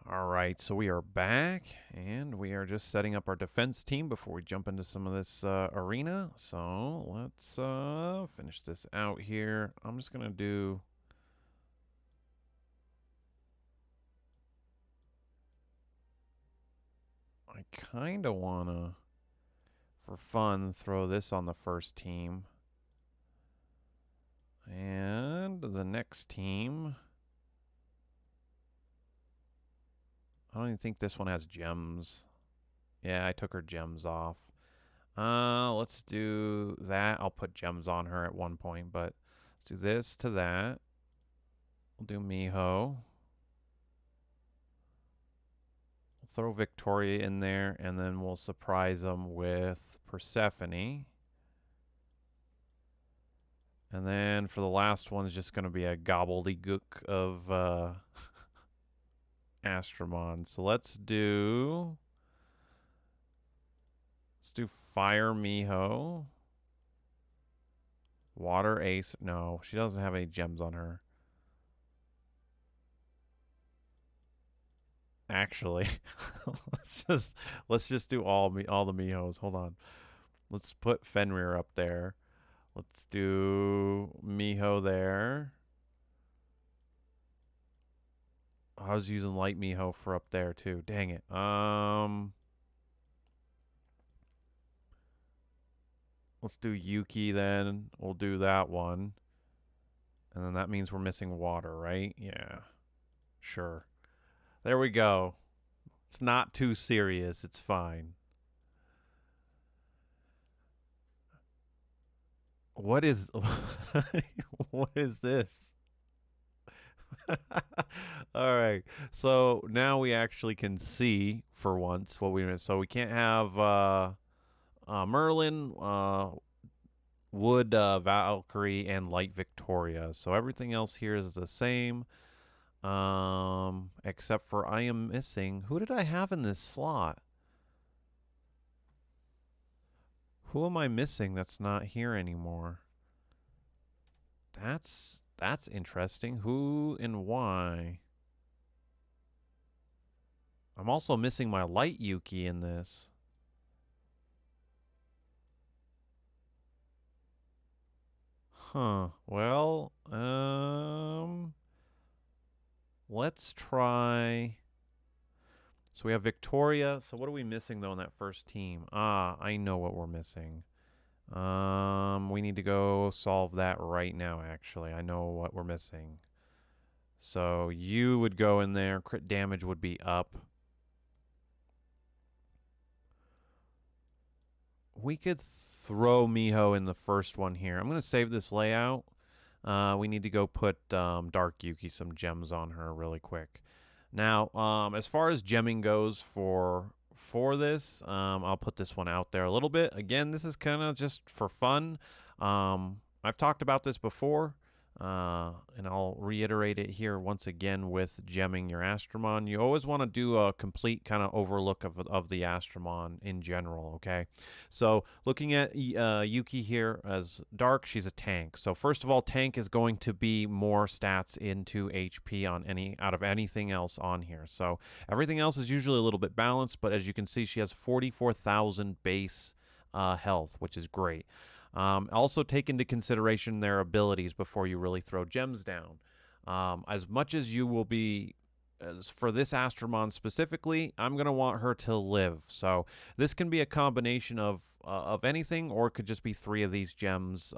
All right, so we are back, and we are just setting up our defense team before we jump into some of this arena. So let's finish this out here. I'm just gonna do. I kind of wanna, for fun, throw this on the first team, and the next team. I don't even think this one has gems. Yeah, I took her gems off. Let's do that. I'll put gems on her at one point, but let's do this to that. We'll do Miho. We'll throw Victoria in there, and then we'll surprise them with Persephone. And then for the last one is just going to be a gobbledygook of Astromon. So let's do Fire Miho. Water Ace. No, she doesn't have any gems on her. Actually, let's just do all the Mihos. Hold on. Let's put Fenrir up there. Let's do Miho there. I was using Light Miho for up there too. Dang it. Let's do Yuki then. We'll do that one. And then that means we're missing water, right? Yeah. Sure. There we go. It's not too serious. It's fine. What is what is this? All right. So now we actually can see for once what we so we can't have Merlin, Wood Valkyrie, and Light Victoria. So everything else here is the same. Except for I am missing. Who did I have in this slot? Who am I missing that's not here anymore? That's interesting. Who and why? I'm also missing my Light Yuki in this. Huh. Well, let's try. So we have Victoria. So what are we missing though in that first team? I know what we're missing. We need to go solve that right now. Actually, I know what we're missing. So you would go in there. Crit damage would be up. We could throw Miho in the first one here. I'm going to save this layout. We need to go put Dark Yuki some gems on her really quick. Now, as far as gemming goes for this, I'll put this one out there a little bit. Again, this is kind of just for fun. I've talked about this before. And I'll reiterate it here once again with gemming your Astromon. You always want to do a complete kind of overlook of the Astromon in general, okay? So looking at Yuki here as Dark, she's a tank. So first of all, tank is going to be more stats into HP on out of anything else on here. So everything else is usually a little bit balanced, but as you can see, she has 44,000 base health, which is great. Also take into consideration their abilities before you really throw gems down. As much as you will be, as for this Astromon specifically, I'm going to want her to live. So this can be a combination of anything, or it could just be 3 of these gems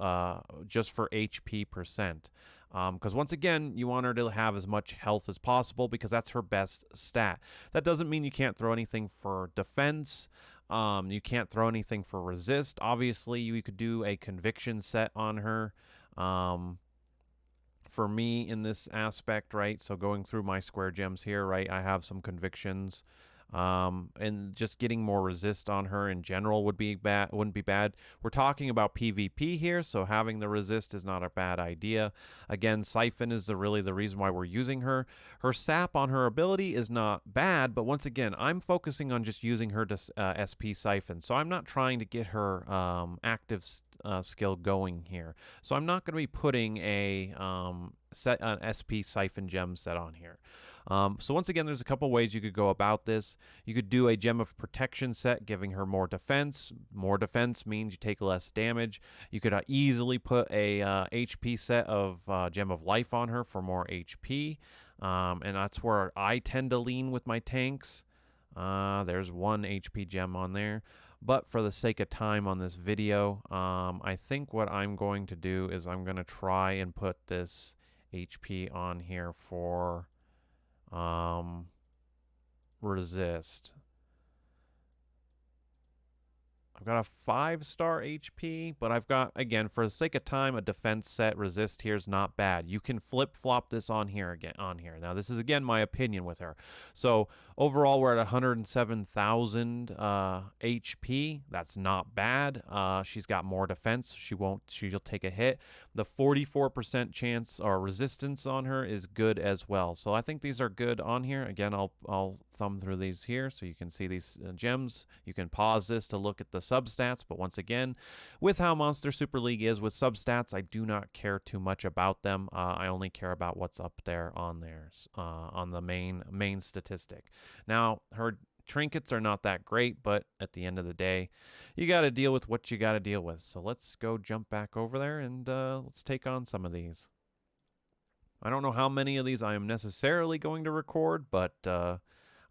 just for HP percent. Because once again, you want her to have as much health as possible because that's her best stat. That doesn't mean you can't throw anything for defense. You can't throw anything for resist. Obviously, you could do a conviction set on her. For me in this aspect, right? So going through my square gems here, right? I have some convictions. And just getting more resist on her in general wouldn't be bad. We're talking about PvP here, so having the resist is not a bad idea. Again, Siphon is really the reason why we're using her. Her sap on her ability is not bad, but once again, I'm focusing on just using her to SP Siphon, so I'm not trying to get her active skill going here. So I'm not going to be putting a SP Siphon gem set on here. So once again, there's a couple ways you could go about this. You could do a Gem of Protection set, giving her more defense. More defense means you take less damage. You could easily put a HP set of Gem of Life on her for more HP. And that's where I tend to lean with my tanks. There's one HP gem on there. But for the sake of time on this video, I think what I'm going to do is I'm going to try and put this HP on here for resist. I've got a 5-star HP, but I've got, again, for the sake of time, a defense set. Resist here is not bad. You can flip-flop this on here again. Now, this is, again, my opinion with her. So, overall, we're at 107,000 HP. That's not bad. She's got more defense. She'll take a hit. The 44% chance or resistance on her is good as well. So, I think these are good on here. Again, I'll thumb through these here so you can see these gems. You can pause this to look at the substats, but once again, with how Monster Super League is with substats, I do not care too much about them. I only care about what's up there on the main statistic. Now, her trinkets are not that great, but at the end of the day, you got to deal with what you got to deal with. So let's go jump back over there and let's take on some of these. I don't know how many of these I am necessarily going to record, but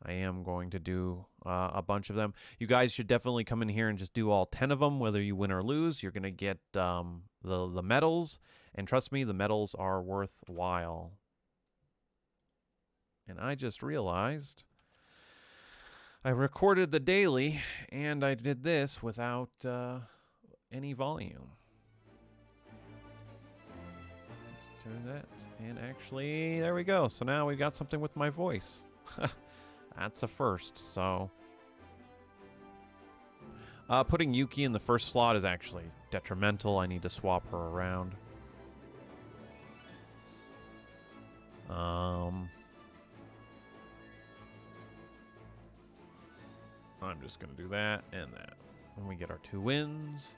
I am going to do a bunch of them. You guys should definitely come in here and just do all 10 of them, whether you win or lose. You're going to get the medals, and trust me, the medals are worthwhile. And I just realized I recorded the daily, and I did this without any volume. Let's do that, and actually, there we go. So now we've got something with my voice. That's a first, so... putting Yuki in the first slot is actually detrimental. I need to swap her around. I'm just going to do that and that. And we get our 2 wins.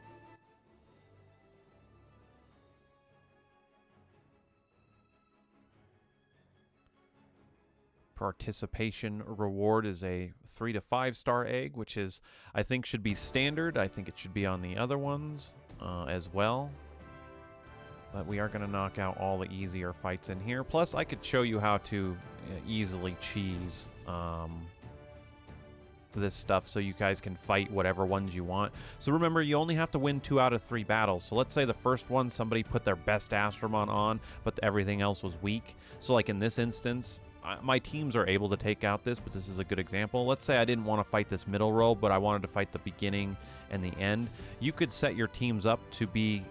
Participation reward is a 3 to 5-star egg, which is, I think, should be standard. I think it should be on the other ones as well. But we are going to knock out all the easier fights in here. Plus, I could show you how to easily cheese this stuff so you guys can fight whatever ones you want. So remember, you only have to win 2 out of 3 battles. So let's say the first one, somebody put their best Astromon on, but everything else was weak. So like in this instance, my teams are able to take out this, but this is a good example. Let's say I didn't want to fight this middle row, but I wanted to fight the beginning and the end. You could set your teams up to be,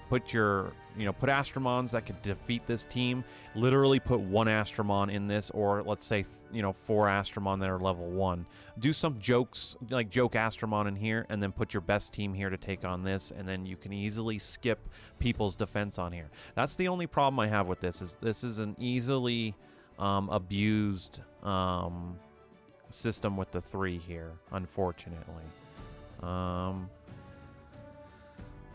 put Astromons that could defeat this team. Literally put 1 Astromon in this, or let's say, 4 Astromon that are level 1. Do some jokes, like joke Astromon in here, and then put your best team here to take on this, and then you can easily skip people's defense on here. That's the only problem I have with this, is this is an easily abused system with the 3 here, unfortunately.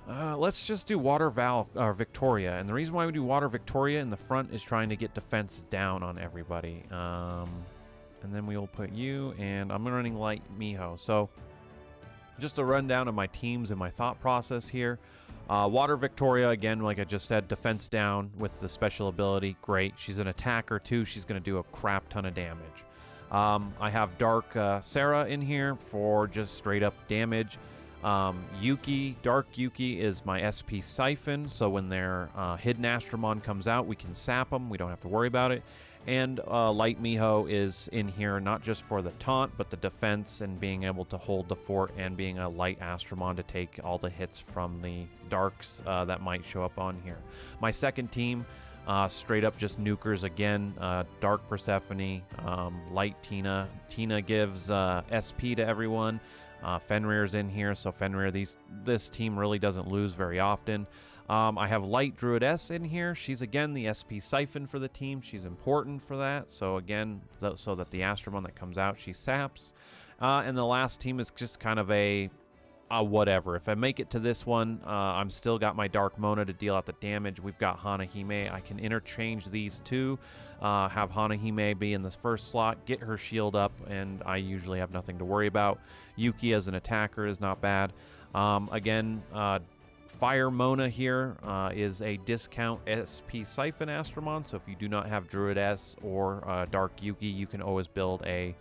Let's just do Water Victoria, and the reason why we do Water Victoria in the front is trying to get defense down on everybody. And then we will put you, and I'm running Light Miho. So just a rundown of my teams and my thought process here. Water Victoria, again, like I just said, defense down with the special ability. Great. She's an attacker, too. She's going to do a crap ton of damage. I have Dark Sarah in here for just straight-up damage. Dark Yuki is my SP Siphon, so when their Hidden Astromon comes out, we can sap them. We don't have to worry about it. And Light Miho is in here not just for the taunt, but the defense and being able to hold the fort and being a Light Astromon to take all the hits from the Darks that might show up on here. My second team, straight up just nukers again. Dark Persephone, Light Tina. Tina gives SP to everyone. Fenrir's in here, so Fenrir, this team really doesn't lose very often. I have Light Druidess in here. She's, again, the SP Siphon for the team. She's important for that. So, again, so that the Astromon that comes out, she saps. And the last team is just kind of a whatever. If I make it to this one, I'm still got my Dark Mona to deal out the damage. We've got Hanahime. I can interchange these two, have Hanahime be in this first slot, get her shield up, and I usually have nothing to worry about. Yuki as an attacker is not bad. Again, Fire Mona here is a discount SP Siphon Astromon, so if you do not have Druid S or Dark Yuki, you can always build a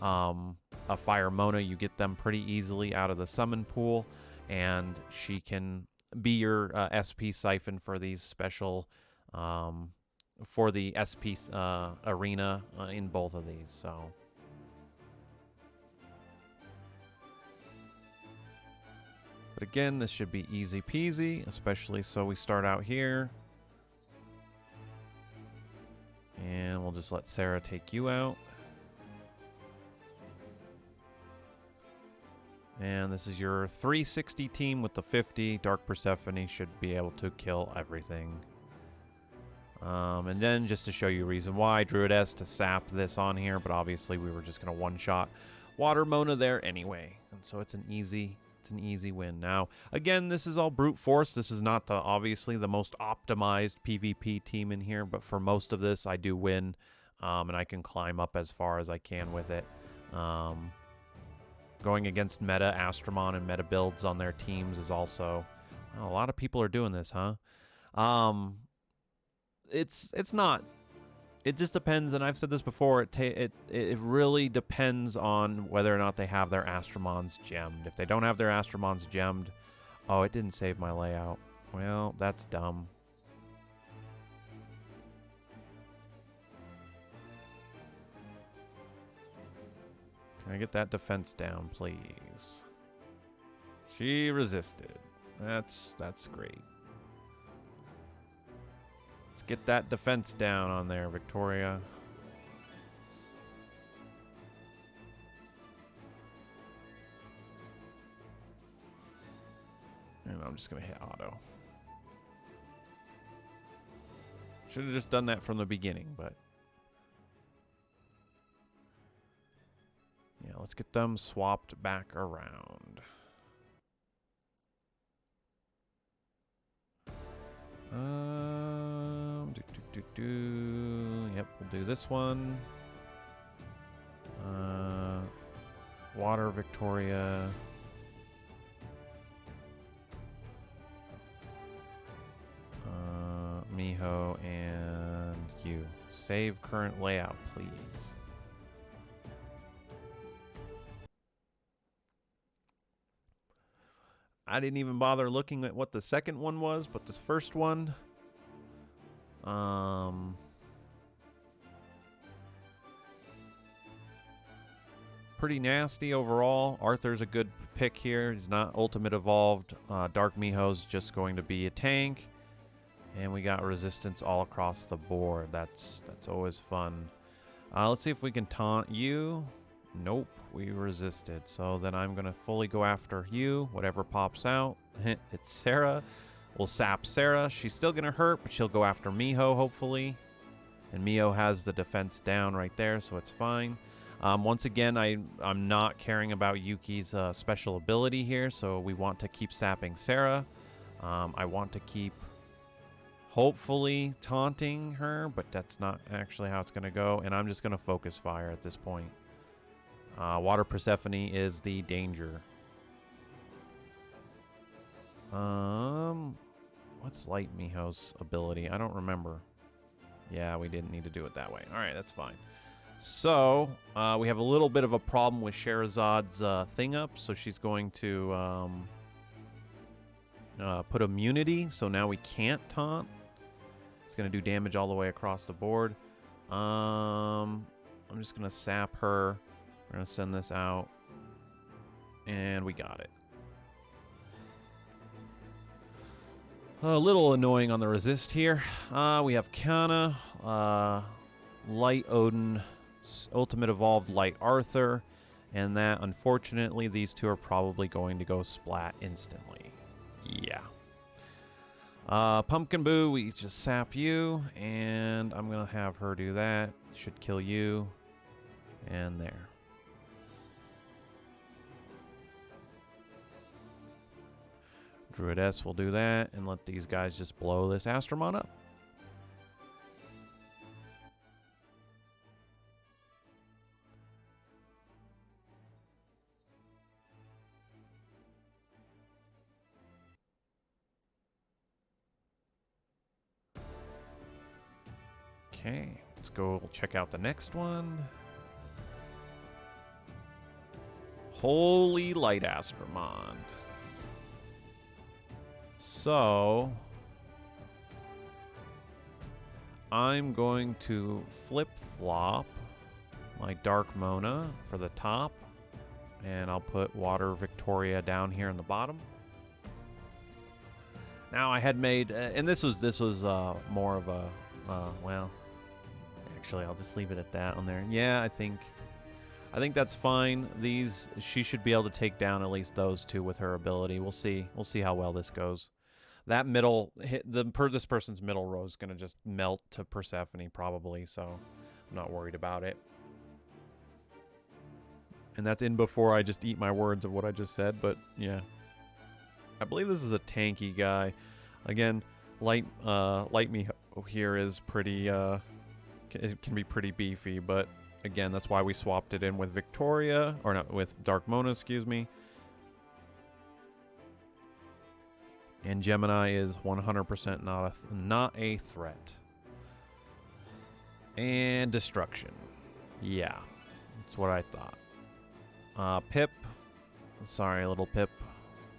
Fire Mona. You get them pretty easily out of the summon pool, and she can be your SP Siphon for these special, for the SP arena in both of these, so... But again, this should be easy peasy, especially so we start out here. And we'll just let Sarah take you out. And this is your 360 team with the 50. Dark Persephone should be able to kill everything. And then just to show you a reason why, Druid S to sap this on here, but obviously we were just going to one-shot Water Mona there anyway. And so it's an easy win. Now, again, this is all brute force. This is not obviously the most optimized PvP team in here, but for most of this, I do win, and I can climb up as far as I can with it. Going against meta Astromon and meta builds on their teams is also... Well, a lot of people are doing this, huh? It's not... It just depends, and I've said this before, it really depends on whether or not they have their Astromons gemmed. If they don't have their Astromons gemmed... Oh, it didn't save my layout. Well, that's dumb. Can I get that defense down, please? She resisted. That's great. Get that defense down on there, Victoria. And I'm just going to hit auto. Should have just done that from the beginning, but... Yeah, let's get them swapped back around. Yep, we'll do this one. Water Victoria. Miho and you. Save current layout, please. I didn't even bother looking at what the second one was, but this first one, pretty nasty overall. Arthur's a good pick here. He's not ultimate evolved. Dark Miho's just going to be a tank, and we got resistance all across the board. That's always fun. Let's see if we can taunt you. Nope, we resisted. So then I'm going to fully go after you, whatever pops out. It's Sarah. We'll sap Sarah. She's still going to hurt, but she'll go after Miho, hopefully. And Miho has the defense down right there, so it's fine. Once again, I'm not caring about Yuki's special ability here, so we want to keep sapping Sarah. I want to keep, hopefully, taunting her, but that's not actually how it's going to go. And I'm just going to focus fire at this point. Water Persephone is the danger. What's Light Miho's ability? I don't remember. Yeah, we didn't need to do it that way. All right, that's fine. So, we have a little bit of a problem with Shahrazad's thing up, so she's going to put immunity, so now we can't taunt. It's going to do damage all the way across the board. I'm just going to sap her. We're going to send this out. And we got it. A little annoying on the resist here. We have Kana, Light Odin, Ultimate Evolved Light Arthur. And that, unfortunately, these two are probably going to go splat instantly. Yeah. Pumpkin Boo, we just sap you. And I'm going to have her do that. Should kill you. And there. Druidess will do that and let these guys just blow this Astromon up. Okay, let's go check out the next one. Holy Light Astromon. So, I'm going to flip-flop my Dark Mona for the top, and I'll put Water Victoria down here in the bottom. Now I had made, and this was more of a, well, actually I'll just leave it at that on there. Yeah, I think that's fine. She should be able to take down at least those two with her ability. We'll see how well this goes. That middle this person's middle row is gonna just melt to Persephone probably, so I'm not worried about it. And that's in before I just eat my words of what I just said, but yeah. I believe this is a tanky guy. Again, Light Me here is pretty it can be pretty beefy, but again, that's why we swapped it in with Victoria, or not, with Dark Mona, excuse me. And Gemini is 100% not a threat. And Destruction. Yeah, that's what I thought. Pip. Sorry, little Pip.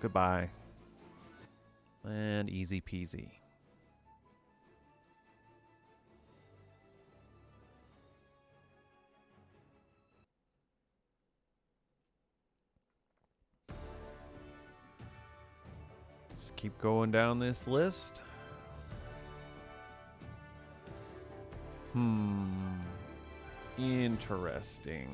Goodbye. And easy peasy. Let's keep going down this list. Interesting.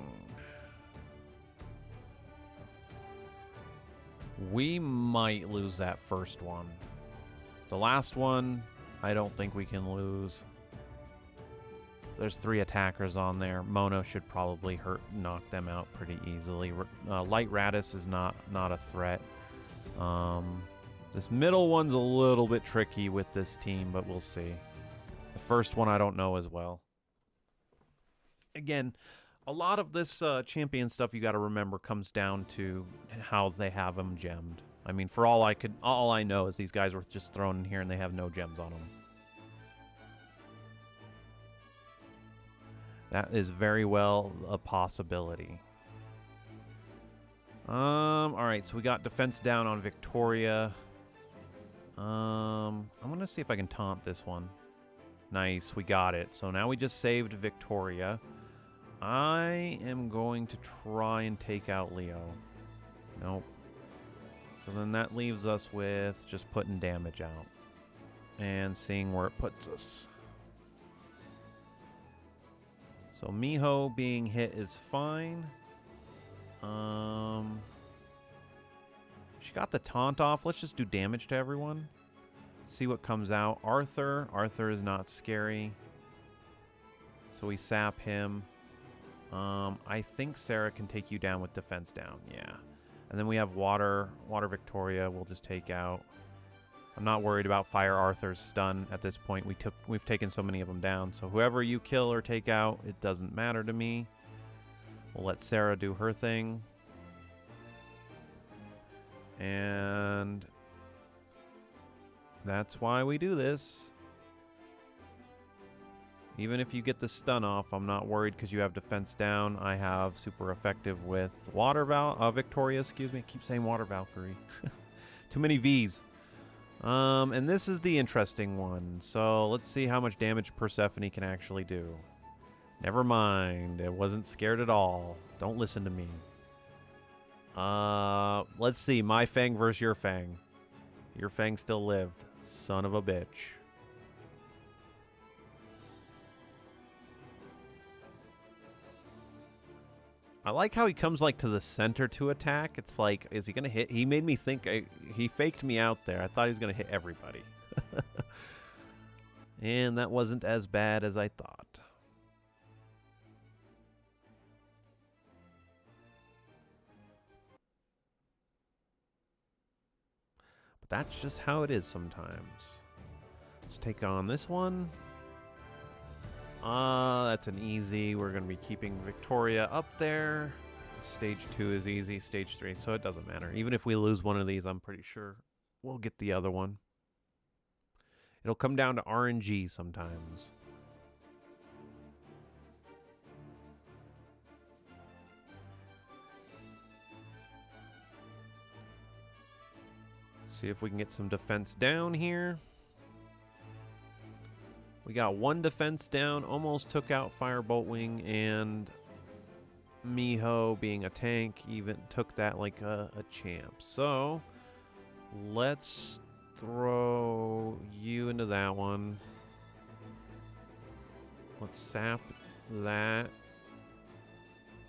We might lose that first one. The last one, I don't think we can lose. There's 3 attackers on there. Mona should probably knock them out pretty easily. Light Radis is not a threat. This middle one's a little bit tricky with this team, but we'll see. The first one I don't know as well. Again, a lot of this champion stuff you got to remember comes down to how they have them gemmed. I mean, for all I know is these guys were just thrown in here and they have no gems on them. That is very well a possibility. All right, so we got defense down on Victoria. I'm gonna see if I can taunt this one. Nice, we got it. So now we just saved Victoria. I am going to try and take out Leo. Nope. So then that leaves us with just putting damage out and seeing where it puts us. So Miho being hit is fine. She got the taunt off. Let's just do damage to everyone. See what comes out. Arthur is not scary. So we sap him. I think Sarah can take you down with defense down. Yeah. And then we have Water Victoria we'll just take out. I'm not worried about Fire Arthur's stun at this point. We've taken so many of them down. So whoever you kill or take out, it doesn't matter to me. We'll let Sarah do her thing. And that's why we do this. Even if you get the stun off, I'm not worried because you have defense down. I have super effective with Victoria, excuse me. I keep saying Water Valkyrie. Too many V's. And this is the interesting one. So let's see how much damage Persephone can actually do. Never mind. I wasn't scared at all. Don't listen to me. Let's see. My Fang versus your Fang. Your Fang still lived. Son of a bitch. I like how he comes like to the center to attack. It's like, is he gonna hit? He made me think he faked me out there. I thought he was gonna hit everybody. And that wasn't as bad as I thought. But that's just how it is sometimes. Let's take on this one. That's an easy. We're going to be keeping Victoria up there. Stage 2 is easy. Stage 3, so it doesn't matter. Even if we lose one of these, I'm pretty sure we'll get the other one. It'll come down to RNG sometimes. See if we can get some defense down here. We got one defense down. Almost took out Firebolt Wing, and Miho, being a tank, even took that like a champ. So let's throw you into that one. Let's sap that.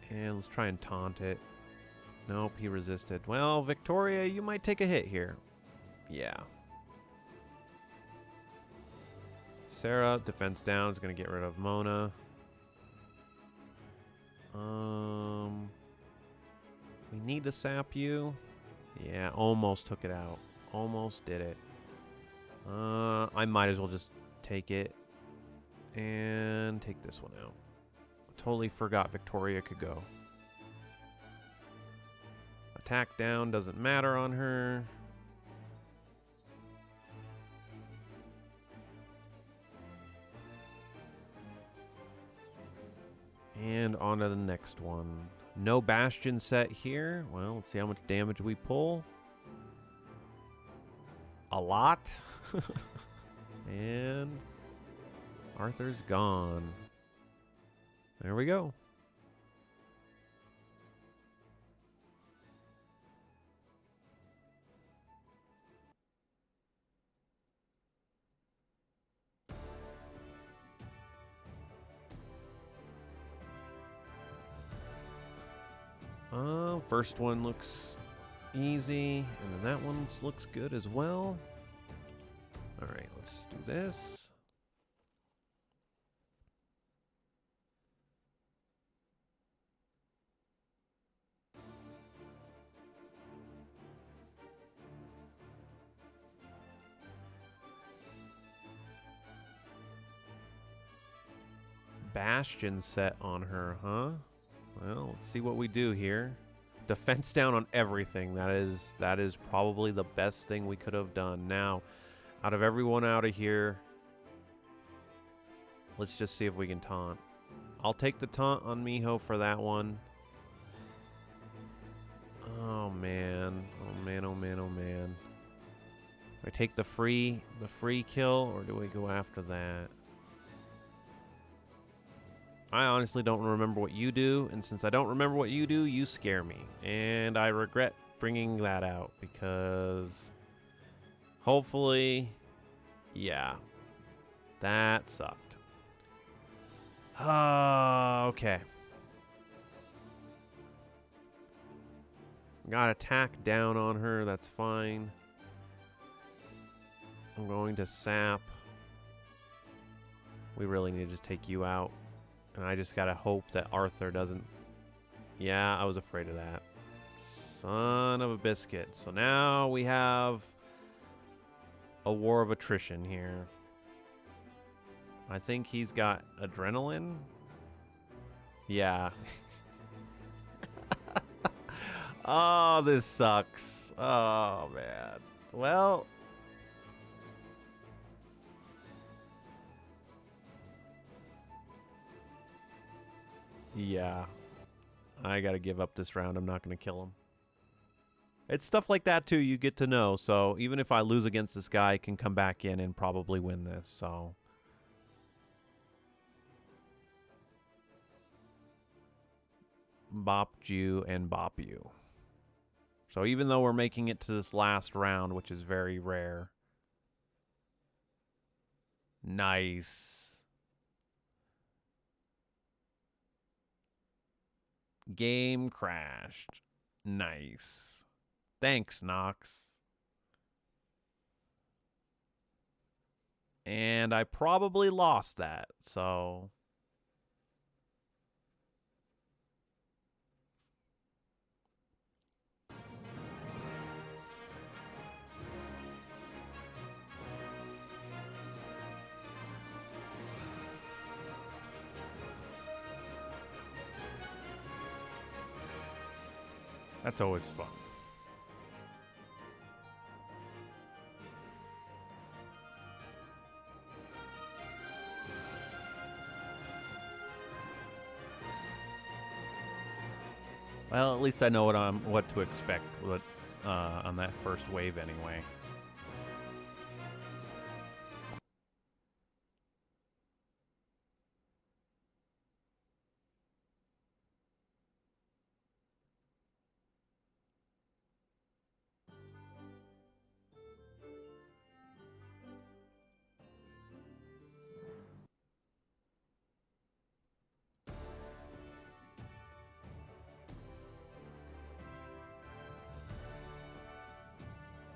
And let's try and taunt it. Nope, he resisted. Well, Victoria, you might take a hit here. Yeah. Sarah, defense down, is going to get rid of Mona. We need to sap you. Yeah, almost took it out. Almost did it. I might as well just take it and take this one out. Totally forgot Victoria could go. Attack down doesn't matter on her. And on to the next one. No Bastion set here. Well, let's see how much damage we pull. A lot. And Arthur's gone. There we go. First one looks easy, and then that one looks good as well. All right, let's do this. Bastion set on her, huh? Well, let's see what we do here. Defense down on everything. That is probably the best thing we could have done. Now, out of everyone out of here, let's just see if we can taunt. I'll take the taunt on Miho for that one. Oh man. Oh man, oh man, oh man. Do I take the free kill, or do we go after that? I honestly don't remember what you do, and since I don't remember what you do, you scare me. And I regret bringing that out, because hopefully, yeah, that sucked. Okay. Got attack down on her, that's fine. I'm going to sap. We really need to just take you out. And I just gotta hope that Arthur doesn't... Yeah, I was afraid of that. Son of a biscuit. So now we have a war of attrition here. I think he's got adrenaline. Yeah. Oh, this sucks. Oh, man. Well... Yeah. I gotta give up this round. I'm not gonna kill him. It's stuff like that, too, you get to know. So even if I lose against this guy, I can come back in and probably win this. So... Bopped you and bop you. So even though we're making it to this last round, which is very rare. Nice. Game crashed. Nice. Thanks, Nox. And I probably lost that, so... That's always fun. Well, at least I know what to expect on that first wave anyway.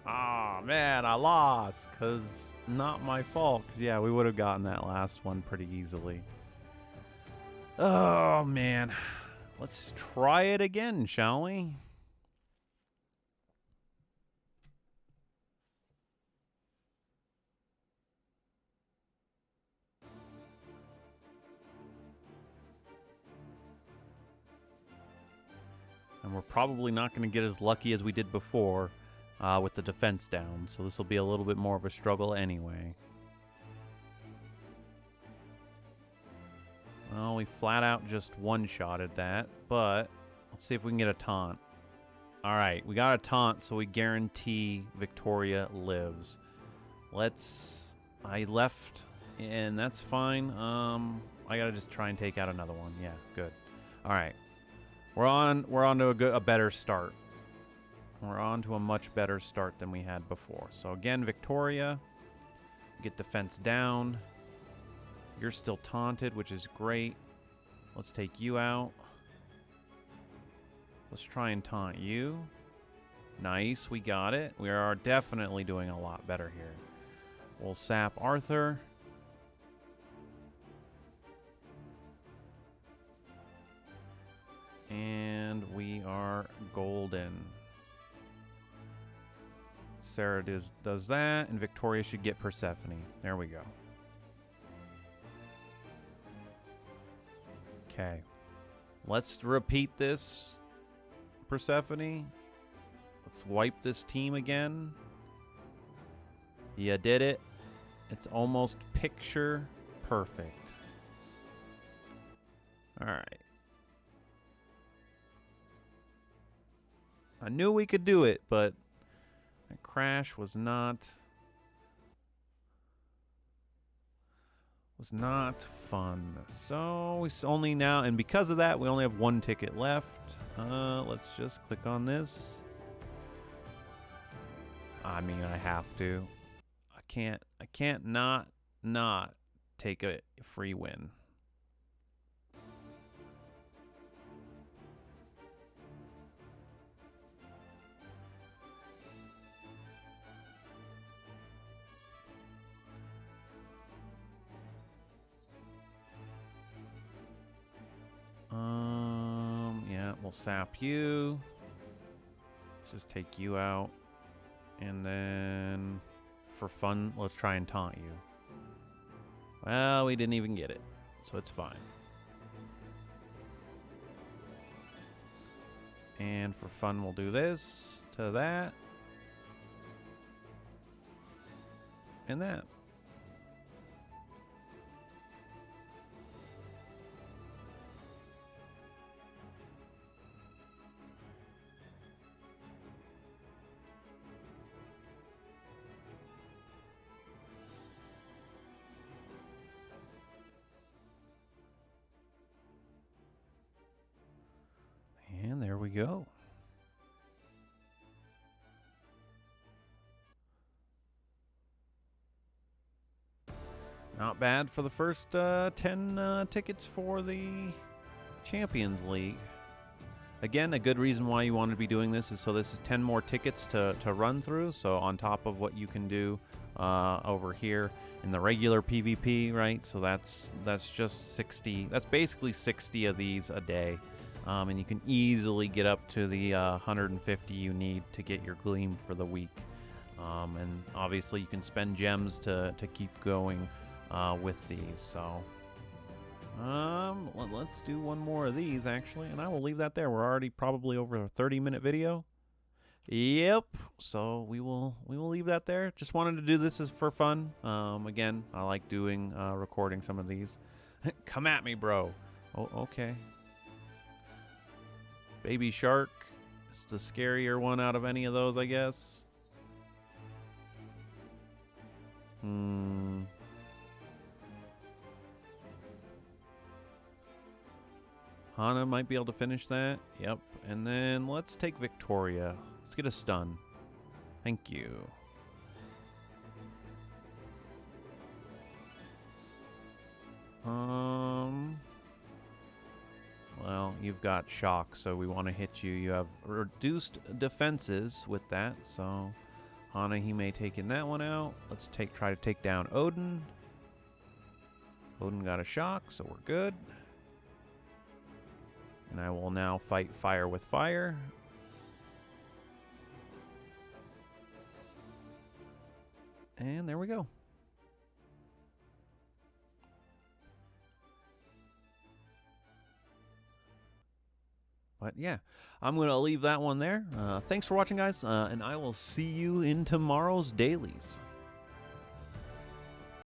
Ah, man, I lost, because not my fault. 'Cause, yeah, we would have gotten that last one pretty easily. Oh, man. Let's try it again, shall we? And we're probably not going to get as lucky as we did before with the defense down. So this will be a little bit more of a struggle anyway. Well, we flat out just one-shotted that, but let's see if we can get a taunt. All right, we got a taunt, so we guarantee Victoria lives. I left, and that's fine. I gotta just try and take out another one. Yeah, good. All right, we're on to a better start. We're on to a much better start than we had before. So again, Victoria, get defense down. You're still taunted, which is great. Let's take you out. Let's try and taunt you. Nice, we got it. We are definitely doing a lot better here. We'll sap Arthur. And we are golden. Sarah does that, and Victoria should get Persephone. There we go. Okay. Let's repeat this, Persephone. Let's wipe this team again. You did it. It's almost picture perfect. All right. I knew we could do it, but that crash was not fun. So we only now, and because of that, we only have one ticket left. Let's just click on this. I mean, I have to. I can't not take a free win. Yeah, we'll sap you. Let's just take you out. And then, for fun, let's try and taunt you. Well, we didn't even get it, so it's fine. And for fun, we'll do this to that. And that. And there we go. Not bad for the first 10 tickets for the Champions League. Again, a good reason why you want to be doing this is so this is 10 more tickets to run through. So on top of what you can do over here in the regular PvP, right? So that's just 60. That's basically 60 of these a day. And you can easily get up to the 150 you need to get your Gleam for the week. And obviously you can spend gems to keep going with these. So let's do one more of these, actually, and I will leave that there. We're already probably over a 30-minute video. Yep. So we will leave that there. Just wanted to do this as for fun. Again, I like doing recording some of these. Come at me, bro. Oh, okay. Baby shark. It's the scarier one out of any of those, I guess. Hana might be able to finish that. Yep. And then let's take Victoria. Let's get a stun. Thank you. Well, you've got shock, so we want to hit you. You have reduced defenses with that, so Hana, he may take in that one out. Let's try to take down Odin. Odin got a shock, so we're good. And I will now fight fire with fire. And there we go. But yeah, I'm going to leave that one there. Thanks for watching, guys, and I will see you in tomorrow's dailies.